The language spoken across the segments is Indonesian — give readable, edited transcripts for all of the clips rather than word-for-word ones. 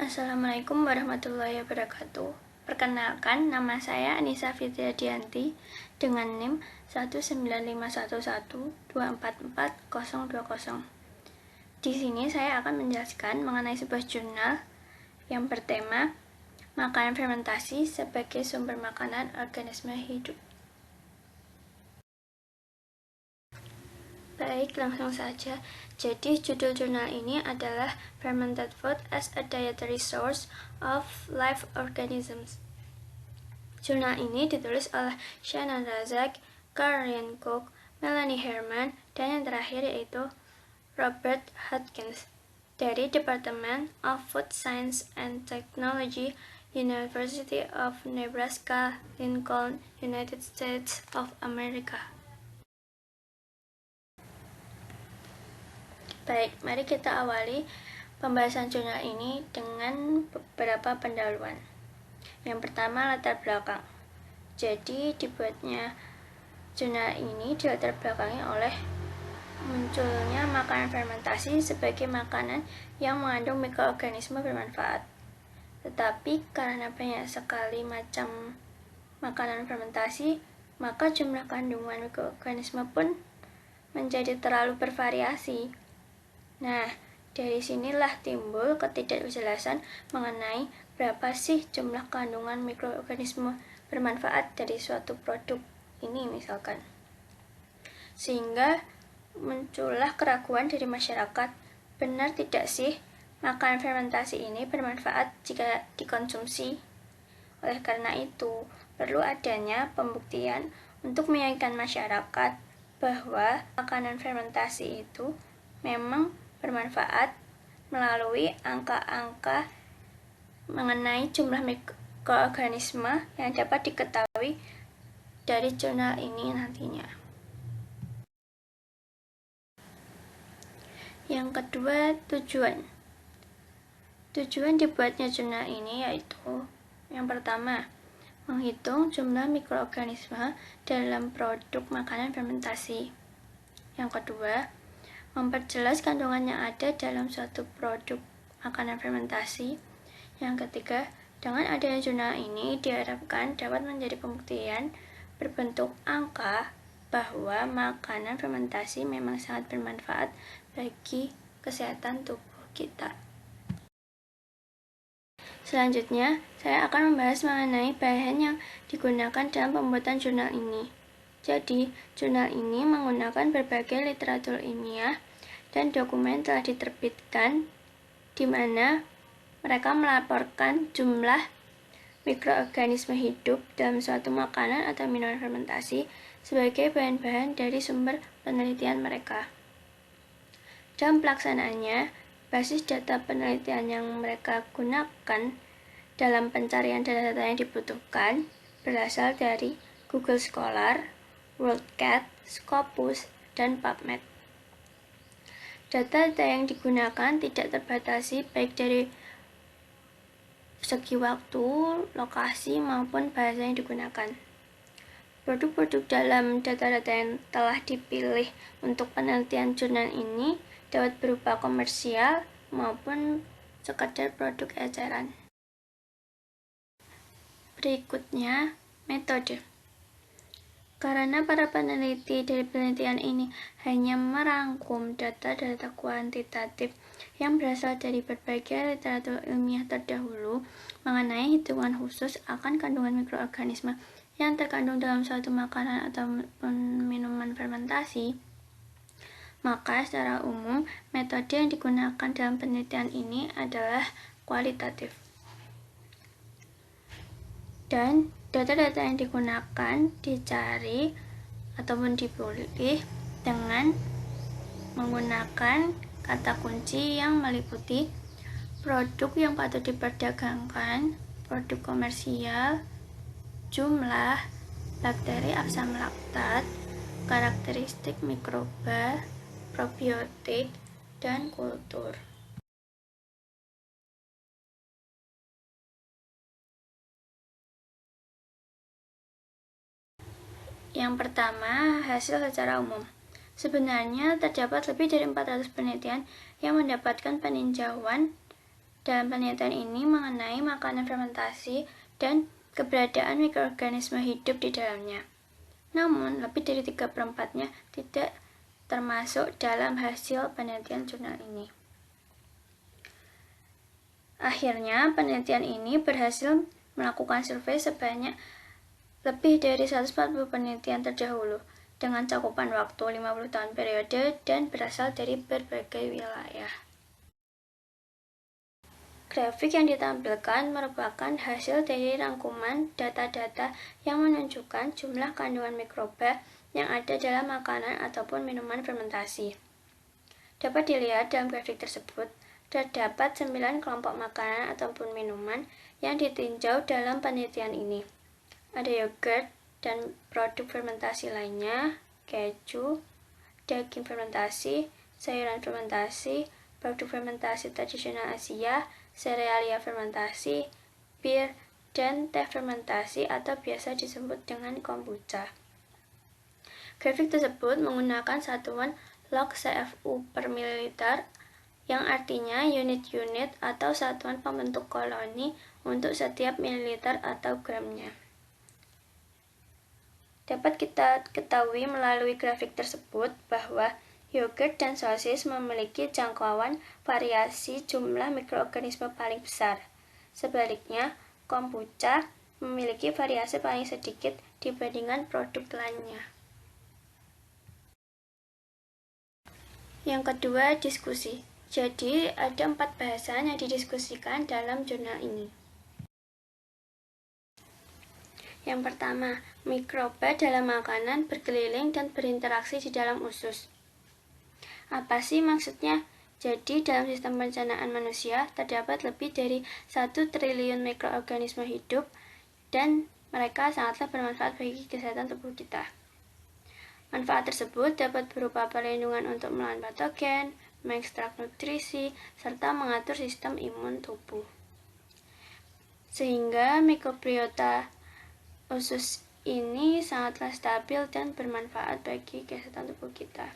Assalamualaikum warahmatullahi wabarakatuh. Perkenalkan, nama saya Anissa Fitriadianti dengan NIM 19511244020. Di sini saya akan menjelaskan mengenai sebuah jurnal yang bertema makanan fermentasi sebagai sumber makanan organisme hidup. Baik, langsung saja. Jadi, judul jurnal ini adalah Fermented Food as a Dietary Source of Live Organisms. Jurnal ini ditulis oleh Shannon Razak, Karen Cook, Melanie Herman, dan yang terakhir yaitu Robert Hudgens dari Department of Food Science and Technology, University of Nebraska, Lincoln, United States of America. Baik, mari kita awali pembahasan jurnal ini dengan beberapa pendahuluan. Yang pertama, latar belakang. Jadi, dibuatnya jurnal ini dilatar belakangi oleh munculnya makanan fermentasi sebagai makanan yang mengandung mikroorganisme bermanfaat. Tetapi karena banyak sekali macam makanan fermentasi, maka jumlah kandungan mikroorganisme pun menjadi terlalu bervariasi. Nah, dari sinilah timbul ketidakjelasan mengenai berapa sih jumlah kandungan mikroorganisme bermanfaat dari suatu produk ini misalkan. Sehingga muncullah keraguan dari masyarakat, benar tidak sih makanan fermentasi ini bermanfaat jika dikonsumsi? Oleh karena itu, perlu adanya pembuktian untuk meyakinkan masyarakat bahwa makanan fermentasi itu memang bermanfaat melalui angka-angka mengenai jumlah mikroorganisme yang dapat diketahui dari jurnal ini nantinya. Yang kedua, tujuan. Tujuan dibuatnya jurnal ini yaitu yang pertama, menghitung jumlah mikroorganisme dalam produk makanan fermentasi. Yang kedua, memperjelas kandungan yang ada dalam suatu produk makanan fermentasi. Yang ketiga, dengan adanya jurnal ini diharapkan dapat menjadi pembuktian berbentuk angka bahwa makanan fermentasi memang sangat bermanfaat bagi kesehatan tubuh kita. Selanjutnya, saya akan membahas mengenai bahan yang digunakan dalam pembuatan jurnal ini. Jadi, jurnal ini menggunakan berbagai literatur ilmiah dan dokumen telah diterbitkan di mana mereka melaporkan jumlah mikroorganisme hidup dalam suatu makanan atau minuman fermentasi sebagai bahan-bahan dari sumber penelitian mereka. Dalam pelaksanaannya, basis data penelitian yang mereka gunakan dalam pencarian data-data yang dibutuhkan berasal dari Google Scholar, WorldCat, Scopus, dan PubMed. Data yang digunakan tidak terbatasi baik dari segi waktu, lokasi, maupun bahasa yang digunakan. Produk-produk dalam data-data yang telah dipilih untuk penelitian jurnal ini dapat berupa komersial maupun sekadar produk eceran. Berikutnya, metode. Karena para peneliti dari penelitian ini hanya merangkum data-data kuantitatif yang berasal dari berbagai literatur ilmiah terdahulu mengenai hitungan khusus akan kandungan mikroorganisme yang terkandung dalam suatu makanan atau minuman fermentasi, maka secara umum metode yang digunakan dalam penelitian ini adalah kualitatif. Dan data-data yang digunakan dicari ataupun dipilih dengan menggunakan kata kunci yang meliputi produk yang patut diperdagangkan, produk komersial, jumlah, bakteri asam laktat, karakteristik mikroba, probiotik, dan kultur. Yang pertama, hasil secara umum. Sebenarnya terdapat lebih dari 400 penelitian yang mendapatkan peninjauan Dalam penelitian ini mengenai makanan fermentasi dan keberadaan mikroorganisme hidup di dalamnya. Namun, lebih dari 3/4-nya tidak termasuk dalam hasil penelitian jurnal ini. Akhirnya, penelitian ini berhasil melakukan survei sebanyak lebih dari 140 penelitian terdahulu dengan cakupan waktu 50 tahun periode dan berasal dari berbagai wilayah. Grafik yang ditampilkan merupakan hasil dari rangkuman data-data yang menunjukkan jumlah kandungan mikroba yang ada dalam makanan ataupun minuman fermentasi. Dapat dilihat dalam grafik tersebut, terdapat 9 kelompok makanan ataupun minuman yang ditinjau dalam penelitian ini. Ada yogurt dan produk fermentasi lainnya, keju, daging fermentasi, sayuran fermentasi, produk fermentasi tradisional Asia, serealia fermentasi, bir, dan teh fermentasi atau biasa disebut dengan kombucha. Grafik tersebut menggunakan satuan log CFU per mililiter, yang artinya unit-unit atau satuan pembentuk koloni untuk setiap mililiter atau gramnya. Dapat kita ketahui melalui grafik tersebut bahwa yogurt dan sosis memiliki jangkauan variasi jumlah mikroorganisme paling besar. Sebaliknya, kombucha memiliki variasi paling sedikit dibandingkan produk lainnya. Yang kedua, diskusi. Jadi, ada 4 bahasan yang didiskusikan dalam jurnal ini. Yang pertama, mikroba dalam makanan berkeliling dan berinteraksi di dalam usus. Apa sih maksudnya? Jadi, dalam sistem pencernaan manusia terdapat lebih dari 1 triliun mikroorganisme hidup dan mereka sangatlah bermanfaat bagi kesehatan tubuh kita. Manfaat tersebut dapat berupa perlindungan untuk melawan patogen, mengekstrak nutrisi, serta mengatur sistem imun tubuh. Sehingga mikrobiota usus ini sangatlah stabil dan bermanfaat bagi kesehatan tubuh kita.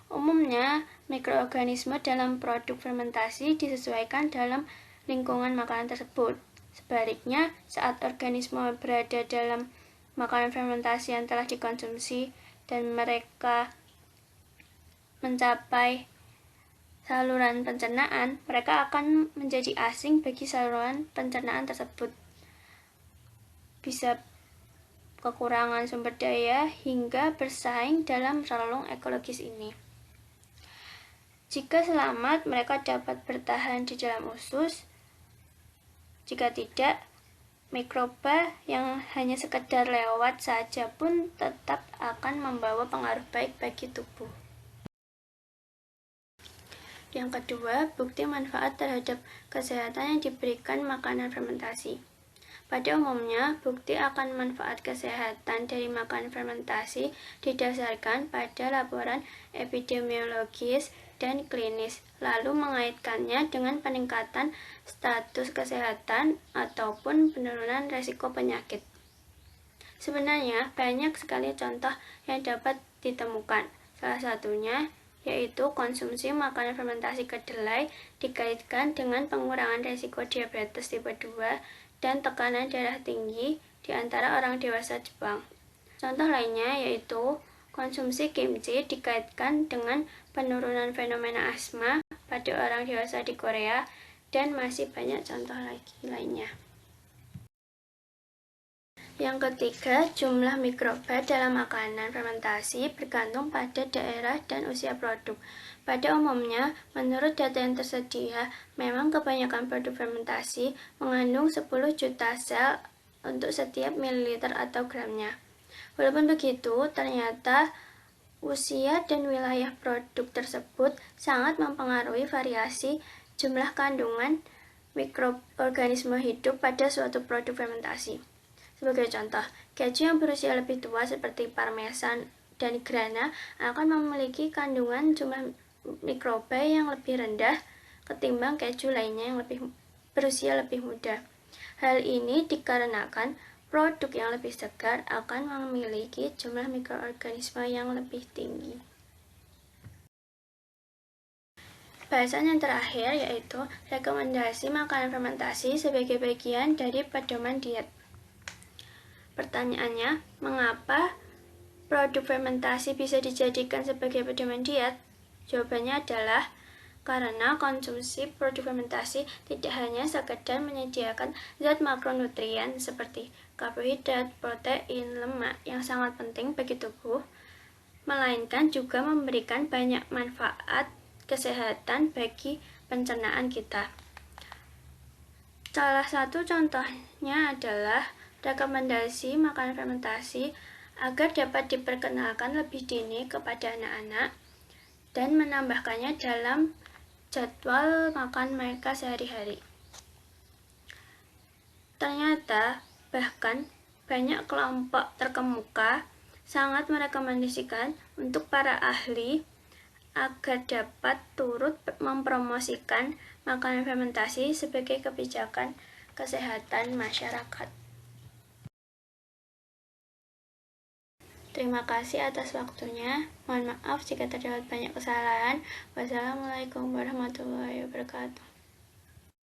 Umumnya, mikroorganisme dalam produk fermentasi disesuaikan dalam lingkungan makanan tersebut. Sebaliknya, saat organisme berada dalam makanan fermentasi yang telah dikonsumsi dan mereka mencapai saluran pencernaan, mereka akan menjadi asing bagi saluran pencernaan tersebut. Bisa kekurangan sumber daya hingga bersaing dalam relung ekologis ini. Jika selamat, mereka dapat bertahan di dalam usus. Jika tidak, mikroba yang hanya sekedar lewat saja pun tetap akan membawa pengaruh baik bagi tubuh. Yang kedua, bukti manfaat terhadap kesehatan yang diberikan makanan fermentasi. Pada umumnya, bukti akan manfaat kesehatan dari makanan fermentasi didasarkan pada laporan epidemiologis dan klinis, lalu mengaitkannya dengan peningkatan status kesehatan ataupun penurunan risiko penyakit. Sebenarnya, banyak sekali contoh yang dapat ditemukan. Salah satunya yaitu konsumsi makanan fermentasi kedelai dikaitkan dengan pengurangan risiko diabetes tipe 2 dan tekanan darah tinggi di antara orang dewasa Jepang. Contoh lainnya yaitu konsumsi kimchi dikaitkan dengan penurunan fenomena asma pada orang dewasa di Korea, dan masih banyak contoh lagi lainnya. Yang ketiga, jumlah mikroba dalam makanan fermentasi bergantung pada daerah dan usia produk. Pada umumnya, menurut data yang tersedia, memang kebanyakan produk fermentasi mengandung 10 juta sel untuk setiap mililiter atau gramnya. Walaupun begitu, ternyata usia dan wilayah produk tersebut sangat mempengaruhi variasi jumlah kandungan mikroorganisme hidup pada suatu produk fermentasi. Sebagai contoh, keju yang berusia lebih tua seperti parmesan dan grana akan memiliki kandungan jumlah mikroba yang lebih rendah ketimbang keju lainnya yang berusia lebih muda. Hal ini dikarenakan produk yang lebih segar akan memiliki jumlah mikroorganisme yang lebih tinggi. Bahasan yang terakhir yaitu rekomendasi makanan fermentasi sebagai bagian dari pedoman diet. Pertanyaannya, mengapa produk fermentasi bisa dijadikan sebagai pedoman diet? Jawabannya adalah karena konsumsi produk fermentasi tidak hanya sekedar menyediakan zat makronutrien seperti karbohidrat, protein, lemak yang sangat penting bagi tubuh, melainkan juga memberikan banyak manfaat kesehatan bagi pencernaan kita. Salah satu contohnya adalah rekomendasi makanan fermentasi agar dapat diperkenalkan lebih dini kepada anak-anak dan menambahkannya dalam jadwal makan mereka sehari-hari. Ternyata, bahkan banyak kelompok terkemuka sangat merekomendasikan untuk para ahli agar dapat turut mempromosikan makanan fermentasi sebagai kebijakan kesehatan masyarakat. Terima kasih atas waktunya. Mohon maaf jika terdapat banyak kesalahan. Wassalamualaikum warahmatullahi wabarakatuh.